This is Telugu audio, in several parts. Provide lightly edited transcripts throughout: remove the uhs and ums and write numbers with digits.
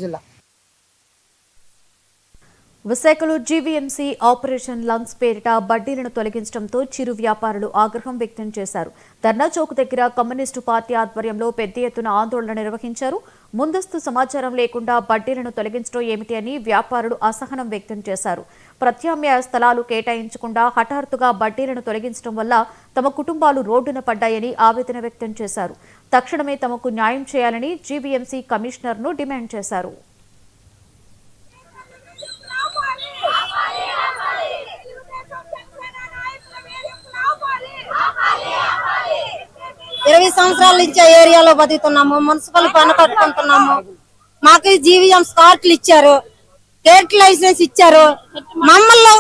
జిల్లా విశాఖలో జీవీఎంసీ ఆపరేషన్ లంగ్స్ పేరిట బడ్డీలను తొలగించడంతో చిరు వ్యాపారులు ఆగ్రహం వ్యక్తం చేశారు. ధర్నా చౌక్ దగ్గర కమ్యూనిస్టు పార్టీ ఆధ్వర్యంలో పెద్ద ఎత్తున ఆందోళన నిర్వహించారు. ముందస్తు సమాచారం లేకుండా బడ్డీలను తొలగించడం ఏమిటి అని వ్యాపారులు అసహనం వ్యక్తం చేశారు. ప్రత్యామ్నాయ స్థలాలు కేటాయించకుండా హఠాత్తుగా బడ్డీలను తొలగించడం వల్ల తమ కుటుంబాలు రోడ్డున పడ్డాయని ఆవేదన వ్యక్తం చేశారు. తక్షణమే తమకు న్యాయం చేయాలని జీవీఎంసీ కమిషనర్ను డిమాండ్ చేశారు. 20 సంవత్సరాల నుంచి ఏరియాలో బతుకుతున్నాము. మున్సిపల్ పన్ను కట్టుకుంటున్నాము. మాకు జీవీఎం కార్డులు ఇచ్చారు, గేట్ లైసెన్స్ ఇచ్చారు. మమ్మల్ని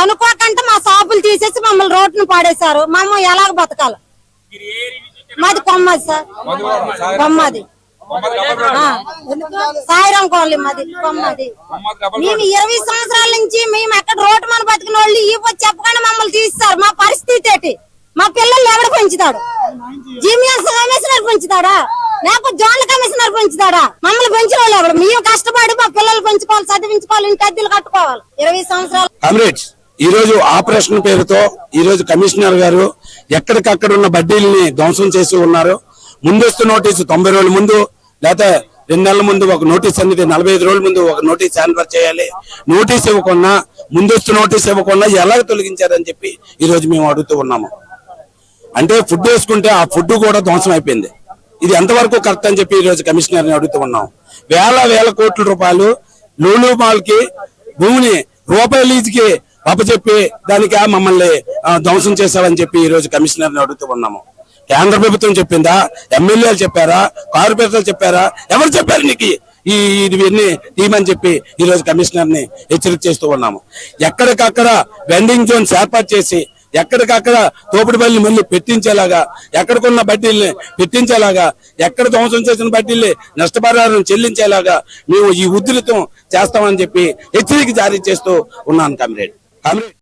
అనుకోకుండా మా షాపులు తీసేసి మమ్మల్ని రోడ్డును పాడేశారు. మమ్మల్ని ఎలాగ బతకాలి? మాది కొమ్మది సార్, కొమ్మది సాయిరాం కాలనీ మాది కొమ్మది. మేము 20 సంవత్సరాల నుంచి మేము ఎక్కడ రోడ్డు మన బతికిన వాళ్ళు ఈ చెప్పకుండా మమ్మల్ని తీస్తారు. మా పరిస్థితి ఏంటి? మా పిల్లలు ఎవడు పెంచుతాడు? జీవీఎంసీ కమిషనర్ పెంచుతాడా లేకపోతే జోన్ల కమిషనర్ పెంచుతాడా? మమ్మల్ని పెంచిన వాళ్ళు ఎవడు? మేము కష్టపడి మా పిల్లలు పెంచుకోవాలి, చదివించుకోవాలి, ఇంటి అద్దెలు కట్టుకోవాలి. 20 సంవత్సరాలు. కామ్రేడ్స్, ఈ రోజు ఆపరేషన్ పేరుతో ఈ రోజు కమిషనర్ గారు ఎక్కడికక్కడ ఉన్న బడ్డీల్ని ధ్వంసం చేసి ఉన్నారు. ముందస్తు నోటీసు 90 రోజుల ముందు లేకపోతే 2 నెలల ముందు ఒక నోటీస్ అనేది 45 రోజుల ముందు ఒక నోటీస్ హ్యాండ్ఓవర్ చేయాలి. నోటీస్ ఇవ్వకుండా, ముందస్తు నోటీస్ ఇవ్వకుండా ఎలా తొలగించారని చెప్పి ఈ రోజు మేము అడుగుతూ ఉన్నాము. అంటే ఫుడ్ వేసుకుంటే ఆ ఫుడ్ కూడా ధ్వంసం అయిపోయింది. ఇది ఎంతవరకు కరెక్ట్ అని చెప్పి ఈ రోజు కమిషనర్ ని అడుగుతూ ఉన్నాం. వేల కోట్ల రూపాయలు లూలు మాల్ కి భూమిని రూపాయి లీజుకి అప్పచెప్పి దానికి మమ్మల్ని ధ్వంసం చేశారని చెప్పి ఈ రోజు కమిషనర్ ని అడుగుతూ ఉన్నాము. కేంద్ర ప్రభుత్వం చెప్పిందా? ఎమ్మెల్యేలు చెప్పారా? కార్పొరేటర్లు చెప్పారా? ఎవరు చెప్పారు నీకు ఇవన్నీ తీయమని చెప్పి ఈ రోజు కమిషనర్ ని హెచ్చరిక చేస్తూ ఉన్నాము. ఎక్కడికక్కడ వెండింగ్ జోన్స్ ఏర్పాటు చేసి ఎక్కడికక్కడ తోపుడు బల్లి మళ్ళీ పెట్టించేలాగా, ఎక్కడికున్న బడ్డీల్ని పెట్టించేలాగా, ఎక్కడ ధ్వంసం చేసిన బడ్డీల్ని నష్టపరిహారం చెల్లించేలాగా మేము ఈ ఉధృతం చేస్తామని చెప్పి హెచ్చరిక జారీ చేస్తూ ఉన్నాను కామ్రేడ్.